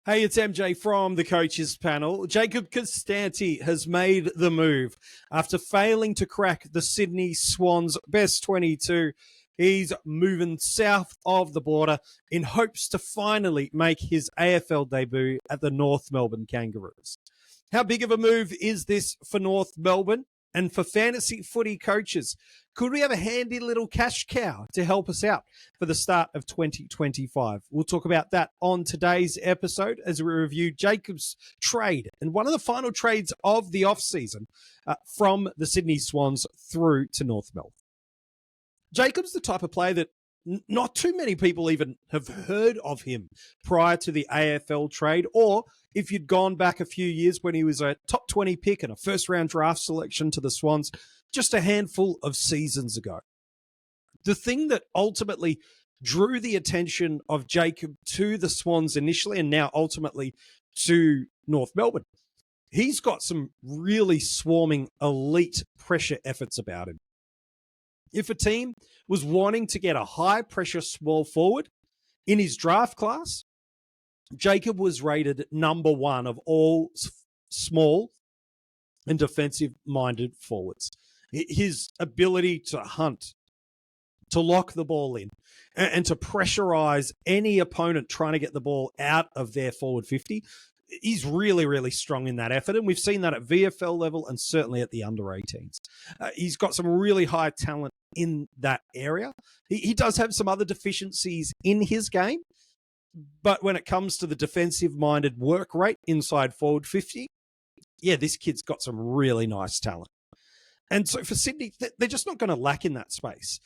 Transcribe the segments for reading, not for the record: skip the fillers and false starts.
Hey, it's MJ from the coaches panel. Jacob Konstanty has made the move after failing to crack the Sydney Swans best 22. He's moving south of the border in hopes to finally make his AFL debut at the North Melbourne Kangaroos. How big of a move is this for North Melbourne and for fantasy footy coaches? Could we have a handy little cash cow to help us out for the start of 2025? We'll talk about that on today's episode as we review Jacob's trade and one of the final trades of the offseason from the Sydney Swans through to North Melbourne. Jacob's the type of player that not too many people even have heard of him prior to the AFL trade, or if you'd gone back a few years when he was a top 20 pick and a first-round draft selection to the Swans just a handful of seasons ago. The thing that ultimately drew the attention of Jacob to the Swans initially and now ultimately to North Melbourne, he's got some really swarming elite pressure efforts about him. If a team was wanting to get a high-pressure small forward in his draft class, Jacob was rated number one of all small and defensive-minded forwards. His ability to hunt, to lock the ball in, and to pressurize any opponent trying to get the ball out of their forward 50, he's really, really strong in that effort. And we've seen that at VFL level and certainly at the under-18s. He's got some really high talent in that area. He does have some other deficiencies in his game, but when it comes to the defensive-minded work rate inside forward 50, yeah, this kid's got some really nice talent. And so for Sydney, they're just not going to lack in that space.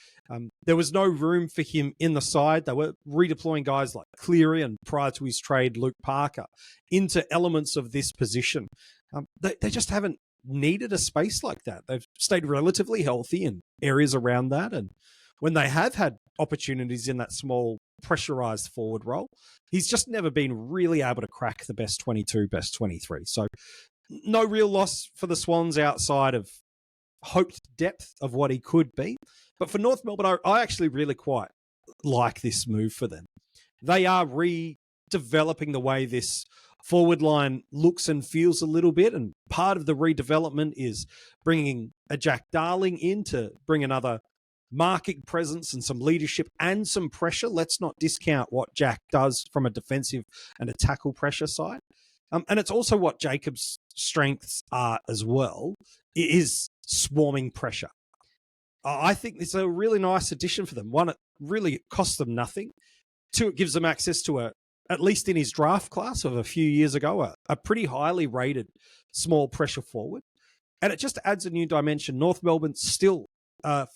There was no room for him in the side. They were redeploying guys like Cleary and prior to his trade, Luke Parker, into elements of this position. They just haven't needed a space like that. They've stayed relatively healthy in areas around that. And when they have had opportunities in that small pressurized forward role, he's just never been really able to crack the best 22, best 23. So no real loss for the Swans outside of hoped depth of what he could be. But for North Melbourne, I actually really quite like this move for them. They are redeveloping the way this forward line looks and feels a little bit. And part of the redevelopment is bringing a Jack Darling in to bring another marking presence and some leadership and some pressure. Let's not discount what Jack does from a defensive and a tackle pressure side. And it's also what Jacob's strengths are as well, is swarming pressure. I think it's a really nice addition for them. One, it really costs them nothing. Two, it gives them access to at least in his draft class of a few years ago, a pretty highly rated small pressure forward. And it just adds a new dimension. North Melbourne still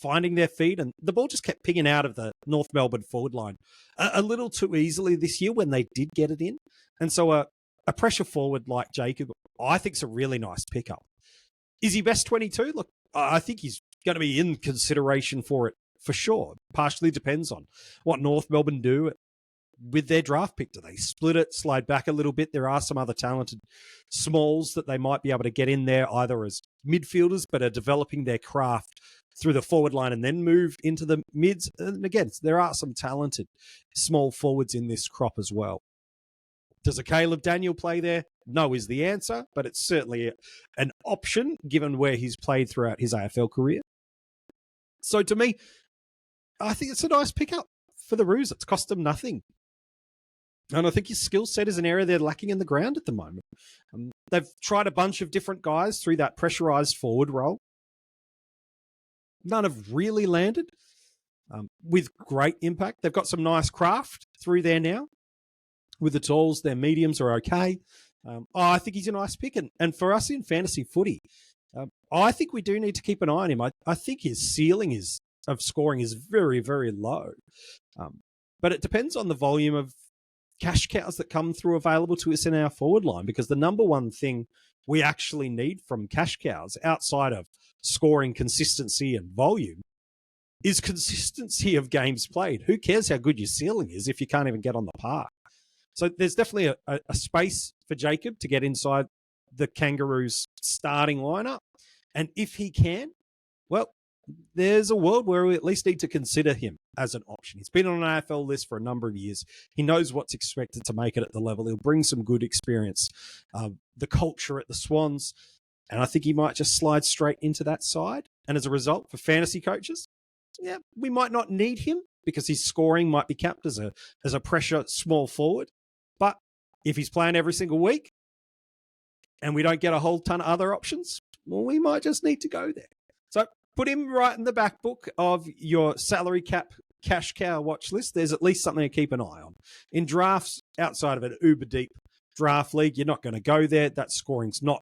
finding their feet, and the ball just kept pinging out of the North Melbourne forward line a little too easily this year when they did get it in. And so a pressure forward like Jacob, I think is a really nice pickup. Is he best 22? Look, I think he's going to be in consideration for it for sure. Partially depends on what North Melbourne do with their draft pick. Do they split it, slide back a little bit? There are some other talented smalls that they might be able to get in there either as midfielders, but are developing their craft through the forward line and then move into the mids. And again, there are some talented small forwards in this crop as well. Does a Caleb Daniel play there? No is the answer, but it's certainly an option given where he's played throughout his AFL career. So to me, I think it's a nice pickup for the Roos. It's cost them nothing. And I think his skill set is an area they're lacking in the ground at the moment. They've tried a bunch of different guys through that pressurized forward role. None have really landed with great impact. They've got some nice craft through there now. With the talls, their mediums are okay. I think he's a nice pick. And for us in fantasy footy, I think we do need to keep an eye on him. I think his ceiling of scoring is very, very low. But it depends on the volume of cash cows that come through available to us in our forward line, because the number one thing we actually need from cash cows outside of scoring consistency and volume is consistency of games played. Who cares how good your ceiling is if you can't even get on the park? So there's definitely a space for Jacob to get inside the Kangaroos starting lineup. And if he can, well, there's a world where we at least need to consider him as an option. He's been on an AFL list for a number of years. He knows what's expected to make it at the level. He'll bring some good experience, the culture at the Swans, and I think he might just slide straight into that side. And as a result, for fantasy coaches, yeah, we might not need him because his scoring might be capped as a pressure small forward. But if he's playing every single week and we don't get a whole ton of other options, well, we might just need to go there. So put him right in the back book of your salary cap cash cow watch list. There's at least something to keep an eye on. In drafts, outside of an uber deep draft league, you're not going to go there. That scoring's not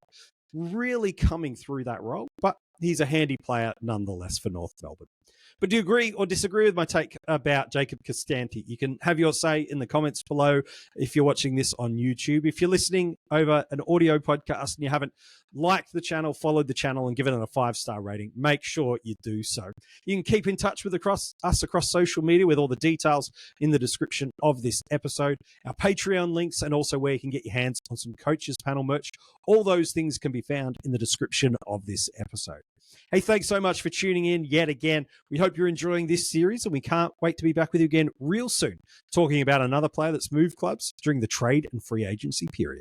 really coming through that role, but he's a handy player nonetheless for North Melbourne. But do you agree or disagree with my take about Jacob Konstanty? You can have your say in the comments below if you're watching this on YouTube. If you're listening over an audio podcast and you haven't liked the channel, followed the channel, and given it a 5-star rating, make sure you do so. You can keep in touch with us across social media with all the details in the description of this episode, our Patreon links, and also where you can get your hands on some Coaches Panel merch. All those things can be found in the description of this episode. Hey, thanks so much for tuning in yet again. We hope you're enjoying this series, and we can't wait to be back with you again real soon, talking about another player that's moved clubs during the trade and free agency period.